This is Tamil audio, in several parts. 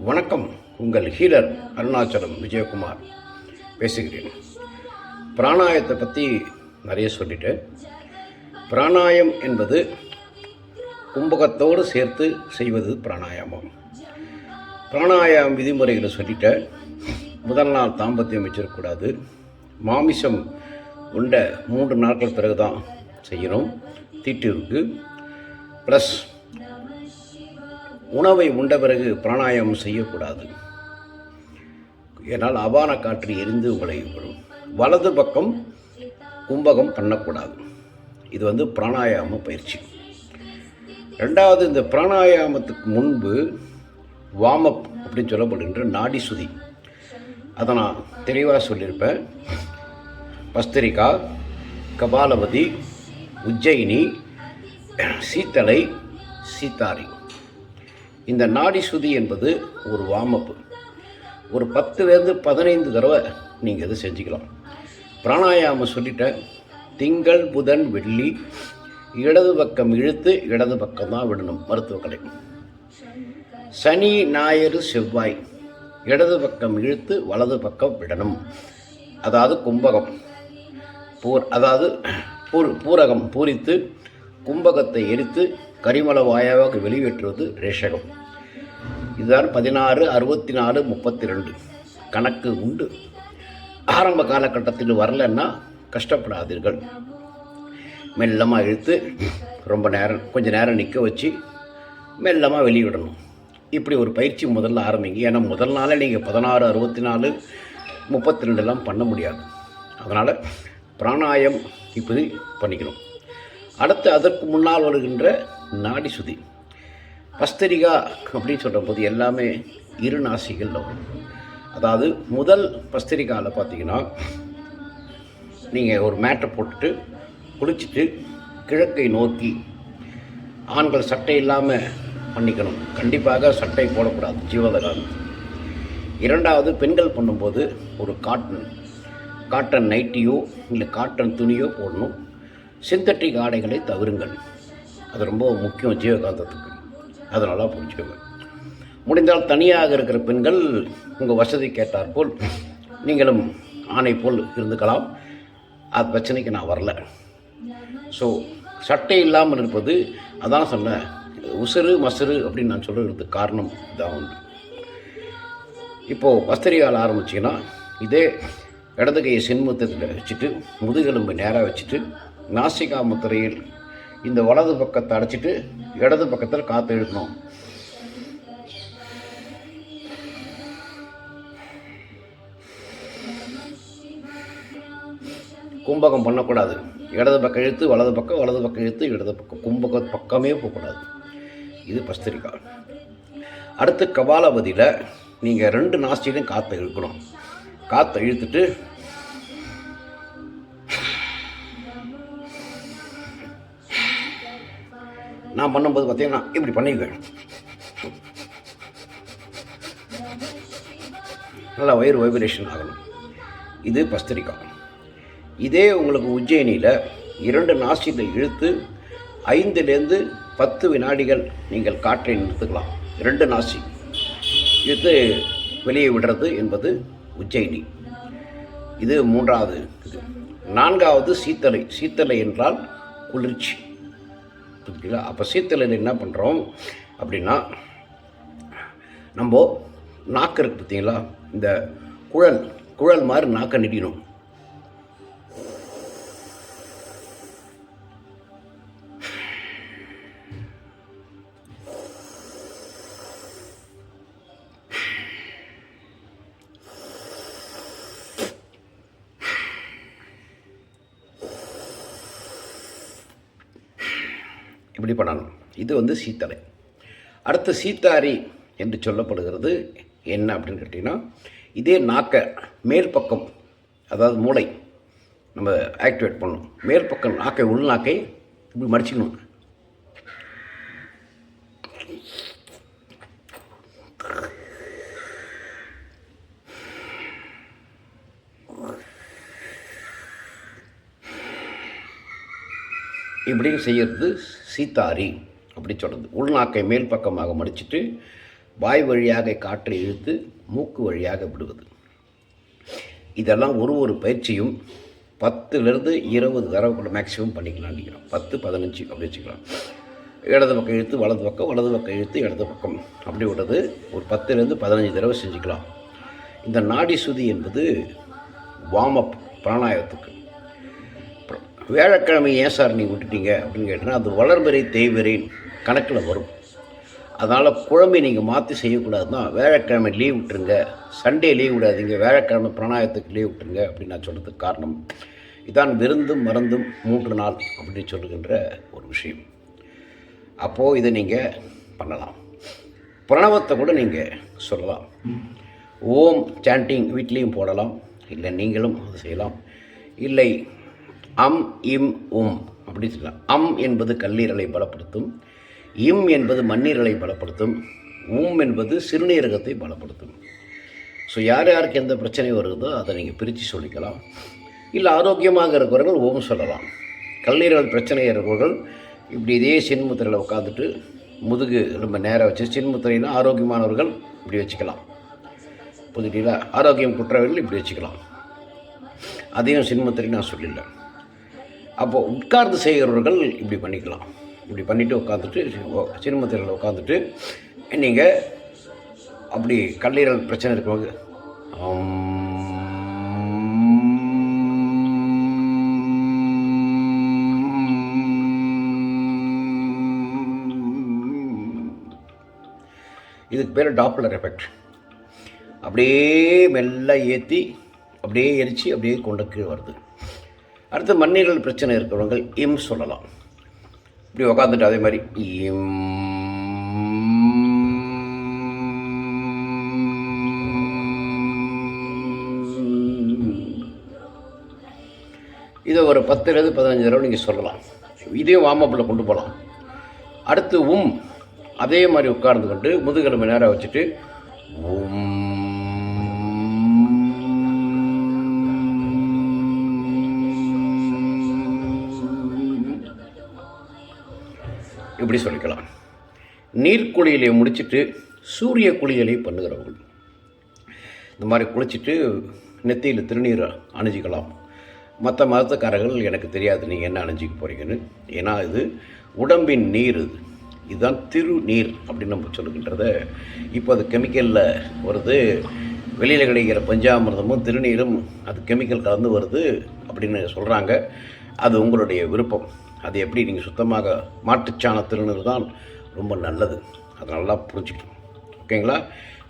வணக்கம். உங்கள் ஹீலர் அருணாச்சலம் விஜயகுமார் பேசுகிறேன். பிராணாயத்தை பற்றி நிறைய சொல்லிட்டேன். பிராணாயம் என்பது கும்பகத்தோடு சேர்த்து செய்வது பிராணாயாமம். பிராணாயாமம் விதிமுறைகளை சொல்லிட்டேன். முதல் நாள் தாம்பத்தியம் வச்சிடக்கூடாது. மாமிசம் உண்ட 3 நாட்கள் பிறகு தான் செய்யணும். தீட்டு இருக்குது. ப்ளஸ் உணவை உண்ட பிறகு பிராணாயாமம் செய்யக்கூடாது. ஏன்னால் அபான காற்று எரிந்து உங்களை வரும். வலது பக்கம் கும்பகம் பண்ணக்கூடாது. இது பிராணாயாம பயிற்சி. ரெண்டாவது, இந்த பிராணாயாமத்துக்கு முன்பு வார்மப் அப்படின்னு சொல்லப்படுகின்ற நாடி சுதி, அதை நான் தெளிவாக சொல்லியிருப்பேன். பஸ்திரிகா, கபாலபதி, உஜ்ஜயினி, சீத்தலை, சீத்தாரி, இந்த நாடி சுதி என்பது ஒரு வார்மப்பு. ஒரு 10லேருந்து 15 தடவை நீங்கள் இதை செஞ்சுக்கலாம். பிராணாயாமம் சொல்லிட்டேன். திங்கள், புதன், வெள்ளி இடது பக்கம் இழுத்து இடது பக்கம் தான் விடணும். மருத்துவக்கலை. சனி, ஞாயிறு, செவ்வாய் இடது பக்கம் இழுத்து வலது பக்கம் விடணும். அதாவது கும்பகம் பூரகம் பூரித்து கும்பகத்தை எரித்து கரிமல வாயாவாக வெளியேற்றுவது ரேஷகம். இதுதான் 16, 64, 32 கணக்கு உண்டு. ஆரம்ப காலகட்டத்தில் வரலன்னா கஷ்டப்படாதீர்கள். மெல்லமாக இழுத்து கொஞ்சம் நேரம் நிற்க வச்சு மெல்லமாக வெளியிடணும். இப்படி ஒரு பயிற்சி முதல்ல ஆரம்பிங்க. ஏன்னா முதல் நாளே நீங்கள் 16, 64, 32 பண்ண முடியாது. அதனால் பிராணாயம் இப்படி பண்ணிக்கணும். அடுத்து அதற்கு முன்னால் வருகின்ற நாடி சுதி. பஸ்திரிகா அப்படின்னு சொல்கிற போது எல்லாமே இரு நாசிகளில் வரும். அதாவது முதல் பஸ்திரிகாவில் பார்த்தீங்கன்னா, நீங்கள் ஒரு மேட்டை போட்டுட்டு குளிச்சுட்டு கிழக்கை நோக்கி, ஆண்கள் சட்டை இல்லாமல் பண்ணிக்கணும். கண்டிப்பாக சட்டை போடக்கூடாது, ஜீவதகாலம். இரண்டாவது, பெண்கள் பண்ணும்போது ஒரு காட்டன் நைட்டியோ இல்லை காட்டன் துணியோ போடணும். சிந்தட்டிக் ஆடைகளை தவிருங்கள். அது ரொம்ப முக்கியம் ஜீவகாந்தத்துக்கு. அதை நல்லா புரிஞ்சுக்கோங்க. முடிந்தால் தனியாக இருக்கிற பெண்கள் உங்கள் வசதி கேட்டார் போல் நீங்களும் ஆணை போல் இருந்துக்கலாம். அது பிரச்சனைக்கு நான் வரல. ஸோ சட்டை இல்லாமல் இருப்பது, அதான் சொன்னேன், உசுறு மசுறு அப்படின்னு நான் சொல்கிறதுக்கு காரணம் இதான் உண்டு. இப்போது பஸ்திரிகால் ஆரம்பிச்சிங்கன்னா, இதே இடது கையை சின்முத்தத்தில் வச்சுட்டு முதுகெலும்பு நேராக வச்சுட்டு நாசிகா முத்திரையில் இந்த வலது பக்கத்தை அடைச்சிட்டு இடது பக்கத்தில் காற்று இழுக்கணும். கும்பகம் பண்ணக்கூடாது. இடது பக்கம் இழுத்து வலது பக்கம், வலது பக்கம் இழுத்து இடது பக்கம், கும்பக பக்கமே போகக்கூடாது. இது பஸ்திரிகா. அடுத்து கபாலபதியில் நீங்கள் 2 நாசிலையும் காற்றை இழுக்கணும். காற்றை இழுத்துட்டு நான் பண்ணும்போது பார்த்தீங்கன்னா இப்படி பண்ணிக்குவேன். நல்லா வயிறு வைப்ரேஷன் ஆகணும். இது பஸ்திரிகா. இதே உங்களுக்கு உஜ்ஜயினியில் 2 நாசியில் இழுத்து 5லேருந்து 10 வினாடிகள் நீங்கள் காற்றை நிறுத்துக்கலாம். 2 நாசி இழுத்து வெளியே விடுறது என்பது உஜ்ஜயினி. இது 3வது. இது 4வது சீத்தலை. சீத்தலை என்றால் குளிர்ச்சி. புரியுதுங்களா? அப்போ சீத்தலையில் என்ன பண்ணுறோம் அப்படின்னா, நம்ம நாக்கு இருக்குது பார்த்தீங்களா, இந்த குழல் மாதிரி நாக்கை நீட்டணும். இப்படி பண்ணணும். இது சீத்தலை. அடுத்து சீத்தாரி என்று சொல்லப்படுகிறது என்ன அப்படின்னு கேட்டிங்கன்னா, இதே நாக்கை மேல் பக்கம், அதாவது மூளை நம்ம ஆக்டிவேட் பண்ணணும். மேல் பக்கம் நாக்கை, உள்நாக்கை இப்படி மடிச்சுக்கணும். இப்படி செய்கிறது சீத்தாரி அப்படி சொல்கிறது. உள்நாக்கை மேல் பக்கமாக மடிச்சுட்டு வாய் வழியாக காற்றை இழுத்து மூக்கு வழியாக விடுவது. இதெல்லாம் ஒரு பயிற்சியும் 10லேருந்து 20 தடவை கூட மேக்ஸிமம் பண்ணிக்கலாம். நினைக்கிறோம் 10, 15 அப்படி வச்சுக்கலாம். இடது பக்கம் இழுத்து வலது பக்கம், வலது பக்கம் இழுத்து இடது பக்கம் அப்படி விடுறது ஒரு 10லேருந்து 15 தடவை செஞ்சுக்கலாம். இந்த நாடி சுதி என்பது வார்ம் அப் பிராணாயாமத்துக்கு. வியாழக்கிழமை ஏன் சார் நீங்கள் விட்டுட்டீங்க அப்படின்னு கேட்டிங்கன்னா, அது வளர்பிறை தேய்பிறையின் கணக்கில் வரும். அதனால் குழம்பை நீங்கள் மாற்றி செய்யக்கூடாது தான். வியாழக்கிழமை லீவ் விட்டுருங்க, சண்டே லீவ் விடாதீங்க, வியாழக்கிழமை பிராணாயத்துக்கு லீவ் விட்டுருங்க அப்படின்னு நான் சொல்கிறதுக்கு காரணம் இதான். விருந்தும் மருந்தும் 3 நாள் அப்படின்னு சொல்லுகின்ற ஒரு விஷயம். அப்போது இதை நீங்கள் பண்ணலாம். பிரணவத்தை கூட நீங்கள் சொல்லலாம். ஓம் சாண்டிங் வீட்லேயும் போடலாம், இல்லை நீங்களும் அது செய்யலாம். இல்லை அம் இம் உம் அப்படி சொல்லலாம். அம் என்பது கல்லீரலை பலப்படுத்தும், இம் என்பது மண்ணீரலை பலப்படுத்தும், உம் என்பது சிறுநீரகத்தை பலப்படுத்தும். ஸோ யார் யாருக்கு எந்த பிரச்சனை வருதோ அதை நீங்கள் பிரித்து சொல்லிக்கலாம். இல்லை ஆரோக்கியமாக இருக்கிறவர்கள் ஓம் சொல்லலாம். கல்லீரல் பிரச்சனை இருக்கிறவர்கள் இப்படி இதே சின்முத்திரையில் உட்காந்துட்டு முதுகு ரொம்ப நேராக வச்சு, சின்முத்திரைனா ஆரோக்கியமானவர்கள் இப்படி வச்சுக்கலாம். புதுட்டீங்களா? ஆரோக்கியம் குற்றவர்கள் இப்படி வச்சுக்கலாம். அதையும் சின்முத்திரை நான் சொல்லல. அப்போது உட்கார்ந்து செய்கிறவர்கள் இப்படி பண்ணிக்கலாம். இப்படி பண்ணிவிட்டு உட்காந்துட்டு சின்முத்திரையில் உட்காந்துட்டு நீங்கள் அப்படி கல்லீரல் பிரச்சனை இருக்கிறவங்க இதுக்கு பேர் டாப்ளர் எஃபெக்ட். அப்படியே மெல்ல ஏற்றி அப்படியே எரித்து அப்படியே கொண்டு கீழே வருது. அடுத்து மண்ணீரல் பிரச்சனை இருக்கிறவங்க இம் சொல்லலாம். இப்படி உக்காந்துட்டு அதே மாதிரி இம். இதை ஒரு 10லேருந்து 15 தடவை நீங்கள் சொல்லலாம். இதையும் வார்மப்பில் கொண்டு போகலாம். அடுத்து உம் அதே மாதிரி உட்கார்ந்து கொண்டு முதுகெலும்பு நேராக வச்சுட்டு உம் இப்படி சொல்லிக்கலாம். நீர்க்குளியலை முடிச்சுட்டு சூரிய குளியலை பண்ணுகிறவர்கள் இந்த மாதிரி குளிச்சுட்டு நெத்தியில் திருநீரை அணிஞ்சிக்கலாம். மற்ற மதத்துக்காரர்கள் எனக்கு தெரியாது நீங்கள் என்ன அணிஞ்சிக்க போகிறீங்கன்னு. ஏன்னா இது உடம்பின் நீர், இதுதான் திருநீர் அப்படின்னு நம்ம சொல்லுகின்றத. இப்போ அது கெமிக்கலில் வருது. வெளியில் கிடைக்கிற பஞ்சாமிர்தமும் திருநீரும் அது கெமிக்கல் கலந்து வருது அப்படின்னு சொல்கிறாங்க. அது உங்களுடைய விருப்பம். அது எப்படி நீங்கள் சுத்தமாக மாட்டுச்சாண திருநீர் தான் ரொம்ப நல்லது. அதை நல்லா புரிஞ்சுக்கணும். ஓகேங்களா?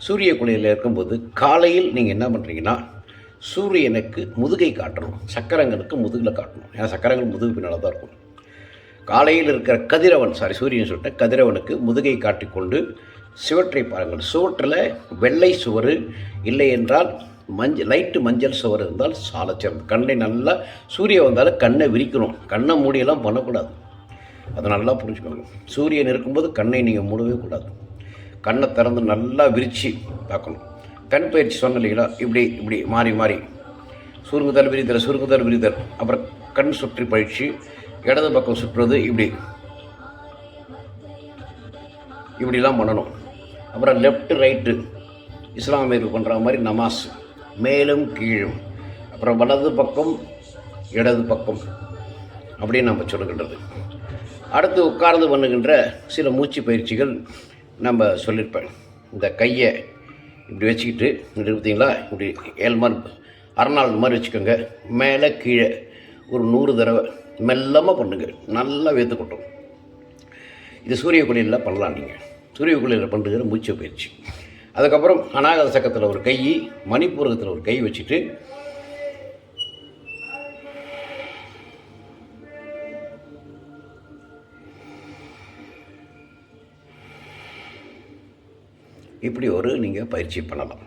சூரிய குளியலில் இருக்கும்போது காலையில் நீங்கள் என்ன பண்ணுறீங்கன்னா, சூரியனுக்கு முதுகை காட்டணும், சக்கரங்களுக்கு முதுகில் காட்டணும். ஏன்னா சக்கரங்கள் முதுகு பின்னால் தான் இருக்கும். காலையில் இருக்கிற கதிரவன் சூரியன் சொல்லிட்டு கதிரவனுக்கு முதுகை காட்டிக்கொண்டு சுவற்றை பாருங்கள். சுவற்றில் வெள்ளை சுவர் இல்லை என்றால் லைட்டு மஞ்சள் சுவர் இருந்தால் சால சிறந்து. கண்ணை நல்லா சூரியன் வந்தாலும் கண்ணை விரிக்கணும். கண்ணை மூடியெல்லாம் பண்ணக்கூடாது. அதை நல்லா புரிஞ்சுக்கணும். சூரியன் இருக்கும்போது கண்ணை நீங்கள் மூடவே கூடாது. கண்ணை திறந்து நல்லா விரித்து பார்க்கணும். கண் பயிற்சி சொன்ன இல்லைங்களா? இப்படி இப்படி மாறி மாறி சுருங்குதல் விரிதல், சுருங்குதல் விரிதல். அப்புறம் கண் சுற்றி பயிற்சி, இடது பக்கம் சுற்றுறது, இப்படிலாம் பண்ணணும். அப்புறம் லெஃப்ட் ரைட்டு இஸ்லாமியர்கள் பண்ணுற மாதிரி நமாஸ், மேலும் கீழும். அப்புறம் வலது பக்கம் இடது பக்கம் அப்படின்னு நம்ம சொல்லுகின்றது. அடுத்து உட்கார்ந்து பண்ணுகின்ற சில மூச்சு பயிற்சிகள் நம்ம சொல்லியிருப்பேன். இந்த கையை இப்படி வச்சுக்கிட்டு பார்த்தீங்களா, இப்படி 7 மாதிரி அரைநாள் மாதிரி வச்சுக்கோங்க. மேலே கீழே ஒரு 100 தடவை மெல்லமாக பண்ணுங்க. நல்லா வேத்து கொட்டும். இது சூரிய குளியலில் பண்ணலாம். நீங்கள் சூரிய குளியலில் பண்ணுற மூச்சு பயிற்சி. அதுக்கப்புறம் அநாகத சக்கரத்தில் ஒரு கை, மணிப்பூரகத்தில் ஒரு கை வச்சுட்டு இப்படி ஒரு நீங்கள் பயிற்சி பண்ணலாம்.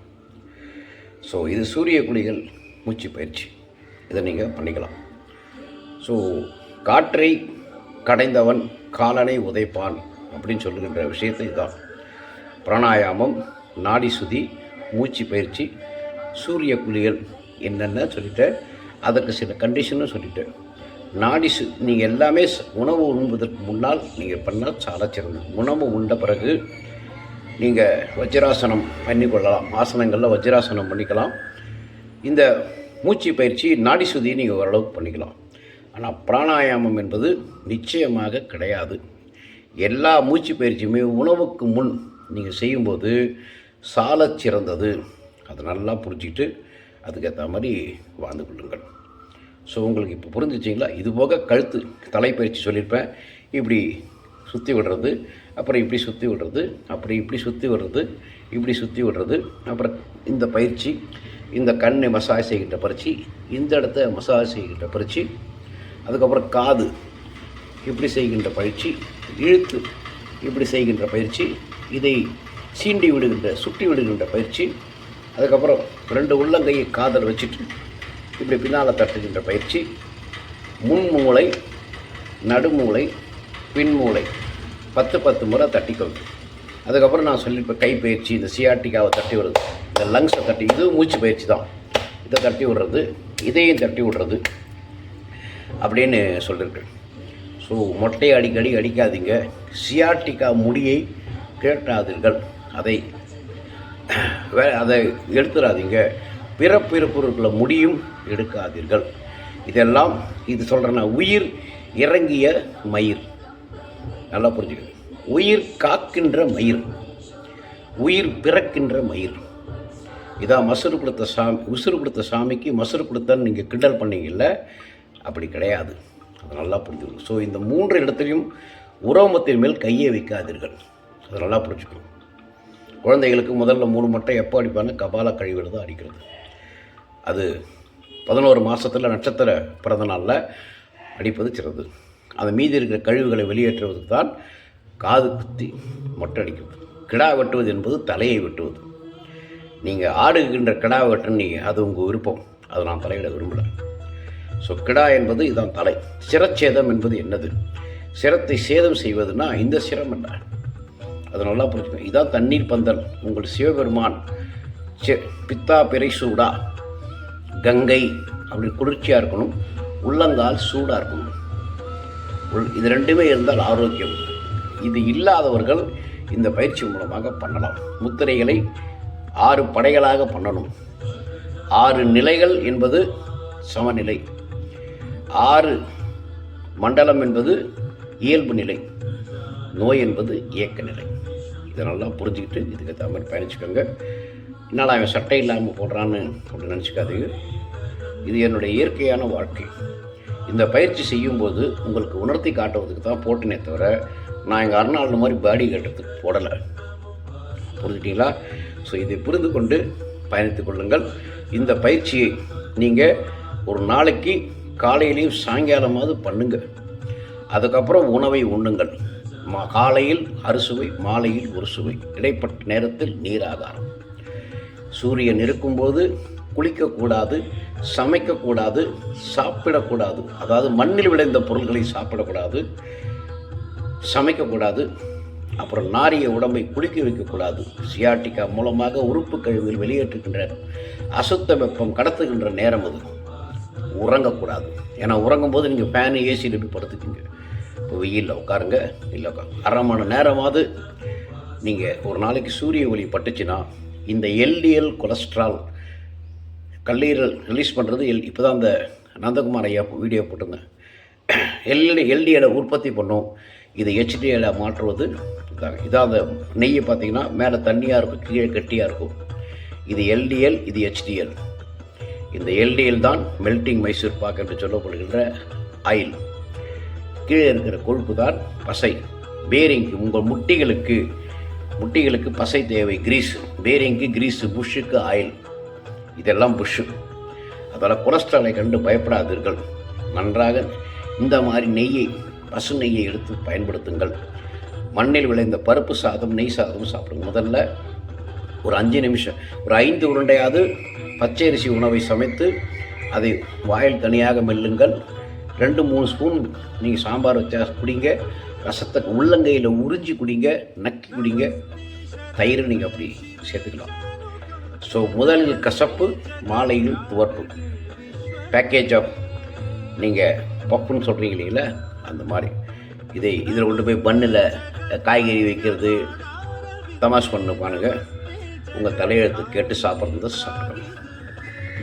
ஸோ இது சூரிய குளியல் மூச்சு பயிற்சி. இதை நீங்கள் பண்ணிக்கலாம். ஸோ காற்றை கடைந்தவன் காலனை உதைப்பான் அப்படின்னு சொல்லுகின்ற விஷயத்தை இதுதான். பிராணாயாமம், நாடி சுதி, மூச்சு பயிற்சி, சூரிய குளியல் என்னென்ன சொல்லிட்டேன். அதற்கு சில கண்டிஷனும் சொல்லிட்டேன். நீங்கள் எல்லாமே உணவு உண்பதற்கு முன்னால் நீங்கள் பண்ணால் சால சிறந்தது. உணவு உண்ட பிறகு நீங்கள் வஜ்ராசனம் பண்ணிக்கொள்ளலாம். ஆசனங்களில் வஜ்ராசனம் பண்ணிக்கலாம். இந்த மூச்சு பயிற்சி நாடி சுதியை நீங்கள் ஓரளவுக்கு பண்ணிக்கலாம். ஆனால் பிராணாயாமம் என்பது நிச்சயமாக கிடையாது. எல்லா மூச்சு பயிற்சியுமே உணவுக்கு முன் நீங்கள் செய்யும்போது சாலச் சிறந்தது. அதை நல்லா புரிஞ்சுக்கிட்டு அதுக்கேற்ற மாதிரி வாழ்ந்து கொள்ளுங்கள். ஸோ உங்களுக்கு இப்போ புரிஞ்சிச்சிங்களா? இது போக கழுத்து தலைப்பயிற்சி சொல்லியிருப்பேன். இப்படி சுற்றி விடுறது, அப்புறம் இப்படி சுற்றி விடுறது, அப்படி இப்படி சுற்றி விடுறது, இப்படி சுற்றி விடுறது, அப்புறம் இந்த பயிற்சி, இந்த கண்ணை மசாஜ் செய்கின்ற பயிற்சி, இந்த இடத்த மசாஜ் செய்கின்ற பயிற்சி, அதுக்கப்புறம் காது இப்படி செய்கின்ற பயிற்சி, இழுத்து இப்படி செய்கின்ற பயிற்சி, இதை சீண்டி விடுகின்ற சுட்டி விடுகின்ற பயிற்சி, அதுக்கப்புறம் 2 உள்ளங்கையை காதல் வச்சுட்டு இப்படி பின்னால் தட்டுகின்ற பயிற்சி, முன்மூளை, நடுமூளை, பின்மூளை 10 முறை தட்டிக்கொள்ளுது. அதுக்கப்புறம் நான் சொல்லியிருப்பேன் கைப்பயிற்சி, இந்த சியாட்டிக்காவை தட்டி விடுறது, இந்த லங்ஸை தட்டி, இது மூச்சு பயிற்சி தான். இதை தட்டி விடுறது, இதையும் தட்டி விடுறது அப்படின்னு சொல்லியிருக்கேன். ஸோ மொட்டையை அடிக்கடி அடிக்காதீங்க. சியாட்டிக்கா முடியை கேட்டாதீர்கள், அதை எடுத்துடாதீங்க. பிறப்பிறப்புள்ள முடியும் எடுக்காதீர்கள். இதெல்லாம் இது சொல்கிறேன்னா உயிர் இறங்கிய மயிர், நல்லா புரிஞ்சுக்கணும். உயிர் காக்கின்ற மயிர், உயிர் பிறக்கின்ற மயிர். இதான் மசுறு கொடுத்த சாமி, உசுறு கொடுத்த சாமிக்கு மசுறு கொடுத்தன்னு நீங்கள் கிண்டல் பண்ணீங்கல்ல, அப்படி கிடையாது. அதை நல்லா புரிஞ்சுக்கணும். ஸோ இந்த 3 இடத்துலையும் உரோமத்தின் மேல் கையை வைக்காதீர்கள். அதை நல்லா புரிஞ்சுக்கணும். குழந்தைகளுக்கு முதல்ல 3 மட்டை எப்போ அடிப்பாங்க? கபால கழிவுகள் தான் அடிக்கிறது. அது 11 மாதத்தில் நட்சத்திர பிறந்த நாளில் அடிப்பது சிறந்தது. அந்த மீதி இருக்கிற கழிவுகளை வெளியேற்றுவதற்கு தான் காது குத்தி மொட்டை அடிக்கிறது. கிடா வெட்டுவது என்பது தலையை வெட்டுவது. நீங்கள் ஆடுகின்ற கிடா வெட்டுன்னு அது உங்கள் விருப்பம், அதை நான் தலையிட விரும்பலை. ஸோ கிடா என்பது இதுதான் தலை. சிரச்சேதம் என்பது என்னது? சிரத்தை சேதம் செய்வதுன்னா இந்த சிரம் என்ன, அதை நல்லா புரிஞ்சுக்கணும். இதான் தண்ணீர் பந்தல். உங்கள் சிவபெருமான் பித்தா பிறை சூடா, கங்கை அப்படி குளிர்ச்சியாக இருக்கணும், உள்ளங்கால் சூடாக இருக்கணும். இது 2மே இருந்தால் ஆரோக்கியம். இது இல்லாதவர்கள் இந்த பயிற்சி மூலமாக பண்ணலாம். முத்திரைகளை 6 படைகளாக பண்ணணும். 6 நிலைகள் என்பது சமநிலை, 6 மண்டலம் என்பது இயல்பு நிலை, நோய் என்பது இயக்க நிலை. இதை நல்லா புரிஞ்சுக்கிட்டு இதுக்கு தகுந்த மாதிரி பயணிச்சுக்கோங்க. என்னால் அவன் சட்டை இல்லாமல் போடுறான்னு அப்படி நினச்சிக்காதீங்க. இது என்னுடைய இயற்கையான வாழ்க்கை. இந்த பயிற்சி செய்யும்போது உங்களுக்கு உணர்த்தி காட்டுவதுக்கு தான் போட்டினே தவிர நான் எங்கள் அருணாள் மாதிரி பாடி கட்டுறதுக்கு போடலை. புரிஞ்சுட்டிங்களா? ஸோ இதை புரிந்து கொண்டு பயணித்து கொள்ளுங்கள். இந்த பயிற்சியை நீங்கள் ஒரு நாளைக்கு காலையிலையும் சாயங்காலமாவது பண்ணுங்கள். அதுக்கப்புறம் உணவை உண்ணுங்கள். காலையில் அறுசுவை, மாலையில் ஒரு சுவை, இடைப்பட்ட நேரத்தில் நீராகாரம். சூரியன் இருக்கும்போது குளிக்கக்கூடாது, சமைக்கக்கூடாது, சாப்பிடக்கூடாது. அதாவது மண்ணில் விளைந்த பொருட்களை சாப்பிடக்கூடாது, சமைக்கக்கூடாது. அப்புறம் நாரிய உடம்பை குளிக்க வைக்கக்கூடாது. சியாட்டிக்கா மூலமாக உறுப்பு கழிவுகள் வெளியேற்றுகின்ற அசுத்த வெப்பம் கடத்துகின்ற நேரம் அது. உறங்கக்கூடாது. ஏன்னா உறங்கும்போது நீங்கள் ஃபேனு ஏசியில் போய் படுத்துக்கிங்க. இப்போ வெயிலில் உட்காருங்க, இல்லை உட்காருங்க. 1/2 மணி நேரமாவது நீங்கள் ஒரு நாளைக்கு சூரிய ஒளி பட்டுச்சுன்னா இந்த எல்டிஎல் கொலஸ்ட்ரால் கல்லீரல் ரிலீஸ் பண்ணுறது இப்போ தான் அந்த நந்தகுமார் ஐயா வீடியோ போட்டிருந்தேன். எல்டிஎலை உற்பத்தி பண்ணும். இதை ஹெச்டிஎலை மாற்றுவது இதான். அந்த நெய்யை பார்த்தீங்கன்னா மேலே தண்ணியாக இருக்கும், கீழே கட்டியாக இருக்கும். இது எல்டிஎல், இது ஹெச்டிஎல். இந்த எல்டிஎல் தான் மெல்டிங் மைசூர் பாக் என்று சொல்லப்படுகின்ற ஆயில். கீழே இருக்கிற கொழுப்பு தான் பசை. பேரிங்கு உங்கள் முட்டிகளுக்கு பசை தேவை, கிரீஸ். பேரிங்கு கிரீஸு, புஷ்ஷுக்கு ஆயில். இதெல்லாம் புஷ்ஷு. அதனால் கொலஸ்ட்ராலை கண்டு பயப்படாதீர்கள். நன்றாக இந்த மாதிரி நெய்யை, பசு நெய்யை எடுத்து பயன்படுத்துங்கள். மண்ணில் விளைந்த பருப்பு சாதம், நெய் சாதம் சாப்பிடுங்க. முதல்ல ஒரு 5 நிமிஷம், ஒரு 5 உருண்டையாவது பச்சை அரிசி உணவை சமைத்து அதை வாயில் தனியாக மெல்லுங்கள். 2-3 ஸ்பூன் நீங்கள் சாம்பார் வச்சா குடிங்க. ரசத்தை உள்ளங்கையில் உறிஞ்சி குடிங்க, நக்கி குடிங்க. தயிர் நீங்கள் அப்படி சேர்த்துக்கலாம். ஸோ முதலில் கசப்பு, மாலையில் துவர்ப்பு. பேக்கேஜ் ஆஃப் நீங்கள் பப்புன்னு சொல்கிறீங்க இல்லைங்களா, அந்த மாதிரி இதில் கொண்டு போய் பண்ணில் காய்கறி வைக்கிறது, தமாஷ் பண்ண பாருங்க, உங்கள் தலையெழுத்து கேட்டு சாப்பிட்றது சாப்பிடணும்.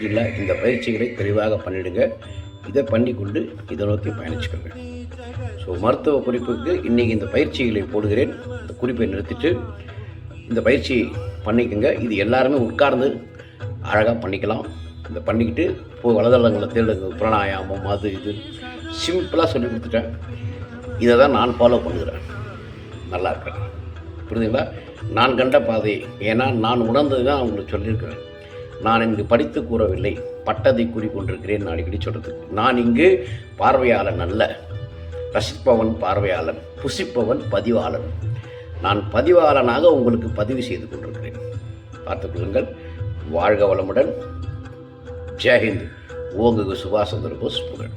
இல்லை, இந்த பயிற்சிகளை தெளிவாக பண்ணிவிடுங்க. இதை பண்ணிக்கொண்டு இதை நோக்கி பயணிச்சுக்கோங்க. ஸோ மருத்துவ குறிப்புக்கு இன்றைக்கி இந்த பயிற்சிகளை போடுகிறேன். இந்த குறிப்பை நிறுத்திட்டு இந்த பயிற்சி பண்ணிக்கோங்க. இது எல்லாருமே உட்கார்ந்து அழகாக பண்ணிக்கலாம். இதை பண்ணிக்கிட்டு வலதளங்களை தேடுங்க. பிராணாயாமம் அது இது சிம்பிளாக சொல்லி கொடுத்துட்டேன். இதை தான் நான் ஃபாலோ பண்ணுகிறேன். நல்லா இருக்கிறேன். புரியுதுங்களா? நான் கண்ட பாதை. ஏன்னா நான் உணர்ந்தது தான் உங்களுக்கு சொல்லியிருக்கிறேன். நான் இங்கு படித்து கூறவில்லை, பட்டதை கூறிக்கொண்டிருக்கிறேன். நான் அடிக்கடி சொல்கிறதுக்கு, நான் இங்கு பார்வையாளன் அல்ல, ரசிப்பவன் பார்வையாளன், புசிப்பவன் பதிவாளன். நான் பதிவாளனாக உங்களுக்கு பதிவு செய்து கொண்டிருக்கிறேன். பார்த்துக்கொள்ளுங்கள். வாழ்க வளமுடன். ஜெயஹிந்த். ஓங்குக சுபாஷ் சந்திர போஸ் புகழ்.